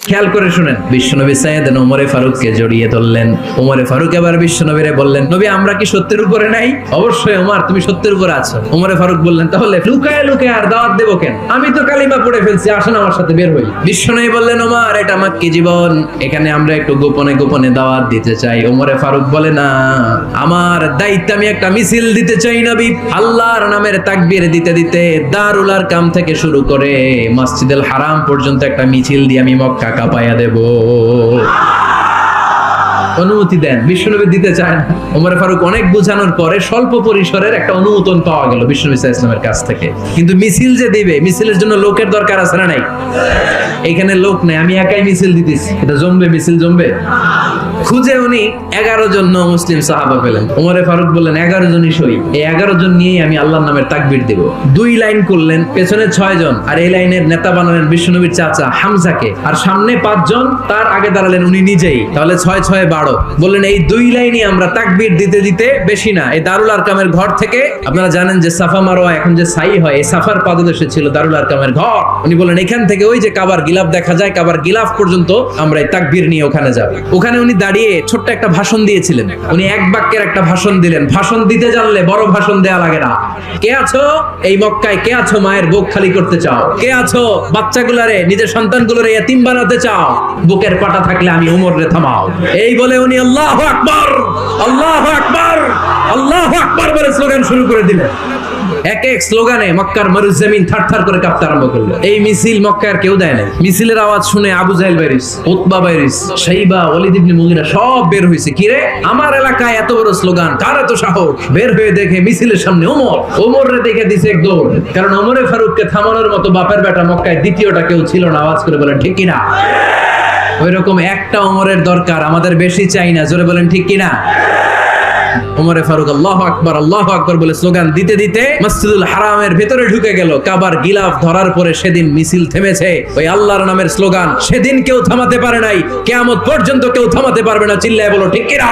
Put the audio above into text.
খেয়াল করে শুনেন, বিশ্বনবী সাইয়েদনা ওমরে ফারুককে জড়িয়ে ধরলেন। ওমরে ফারুক এবার বিশ্বনবীরে বললেন, নবী আমরা কি সত্যের উপরে নাই? অবশ্যই ওমর, তুমি সত্যের উপরে আছো। ওমরে ফারুক বললেন, তাহলে লুকায় লুকায় আর দাওয়াত দেব কেন? আমি তো কালিমা পড়ে ফেলছি, আসেন আমার সাথে বের হই। বিশ্বনবী বললেন, ওমর এটা মাক্কি জীবন, এখানে আমরা একটু গোপনে গোপনে দাওয়াত দিতে চাই। ওমরে ফারুক বলে, না, আমার দায়িত্ব, আমি একটা মিছিল দিতে চাই নবী। আল্লাহর নামের তাকবীর দিতে দিতে দারুল আরকাম থেকে শুরু করে মসজিদুল হারাম পর্যন্ত একটা মিছিল দিয়ে আমি মক্কা কাঁপায়া দেব। অনুমতি দেন। বিশ্বনবী দিতে চায় না। ওমর ফারুক অনেক বোঝানোর পরে স্বল্প পরিসরের একটা অনুমোদন পাওয়া গেল বিশ্বনবী সাল্লাল্লাহু আলাইহি ওয়াসাল্লামের কাছ থেকে। কিন্তু মিছিল যে দিবে, মিছিলের জন্য লোকের দরকার আছে না নাই? এখানে লোক নেই, আমি একাই মিছিল দিতেছি, এটা জমবে? মিছিল জমবে? খুঁজে উনি 11 জন মুসলিম সাহাবা পেলেন। ওমর ফারুক বললেন, 11 জনই সই, এই 11 জন নিয়েই আমি আল্লাহর নামের তাকবীর দেব। 2 লাইন করলেন, পেছনে 6 জন, আর এই লাইনের নেতা বানালেন বিশ্বনবীর চাচা হামজাকে, আর সামনে 5 জন, তার আগে দাঁড়ালেন উনি নিজেই। তাহলে 6 6 12। বললেন এই 2 লাইনই আমরা তাকবীর দিতে দিতে, বেশি না, এই দারুল আরকামের ঘর থেকে, আপনারা জানেন যে সাফা মারওয়া এখন যে সাই হয়, এই সাফার পাদদেশে ছিল দারুল আরকামের ঘর। উনি বললেন এখান থেকে ওই যে কাবার গিলাফ দেখা যায়, কাবার গিলাফ পর্যন্ত আমরা এই তাকবীর নিয়ে ওখানে যাব। ওখানে উনি দাঁড়িয়ে ছোট্ট একটা ভাষণ দিয়েছিলেন। উনি এক বাক্যের একটা ভাষণ দিলেন। ভাষণ দিতে জানলে বড় ভাষণ দেয়া লাগে না। কে আছো এই মক্কায়? কে আছো মায়ের বুক খালি করতে চাও? কে আছো বাচ্চাগুলারে, নিজের সন্তানগুলোরে ইয়াতীম বানাতে চাও? বুকের পাটা থাকলে আমি ওমরে থামাও। এই বলে উনি আল্লাহু আকবার, আল্লাহু আকবার, আল্লাহু আকবার বলে স্লোগান শুরু করে দিলেন। এক এক স্লোগানে মক্কার মরুজমিন থারথার করে কাঁপতে আরম্ভ করলো। এই মিছিল মক্কার কেউ দেয় নাই। মিছিলের আওয়াজ শুনে আবু জাহেল বাইরিস, উতবা বাইরিস, শাইবা, ওয়ালিদ ইবনে মুগিরা সব বের হইছে। কি রে, আমার এলাকায় এত বড় স্লোগান, কার এত সাহস? বের হয়ে দেখে মিছিলের সামনে ওমর। ওমরে দেখে দিছে এক দৌড়, কারণ ওমরে ফারুককে থামানোর মতো বাপের বেটা মক্কায় দ্বিতীয়টা কেউ ছিল না। আওয়াজ করে বলেন ঠিক কিনা? ওইরকম একটা ওমরের দরকার, আমাদের বেশি চাই না। জোরে বলেন ঠিক কিনা? ওমরে ফারুক আল্লাহু আকবার, আল্লাহু আকবার বলে স্লোগান দিতে দিতে মসজিদুল হারামের ভেতরে ঢুকে গেল। কাবার গিলাফ ধরার পরে সেদিন মিছিল থেমেছে। ওই আল্লাহর নামের স্লোগান সেদিন কেউ থামাতে পারে নাই, কিয়ামত পর্যন্ত কেউ থামাতে পারবে না। চিল্লায় বলো ঠিক কিনা?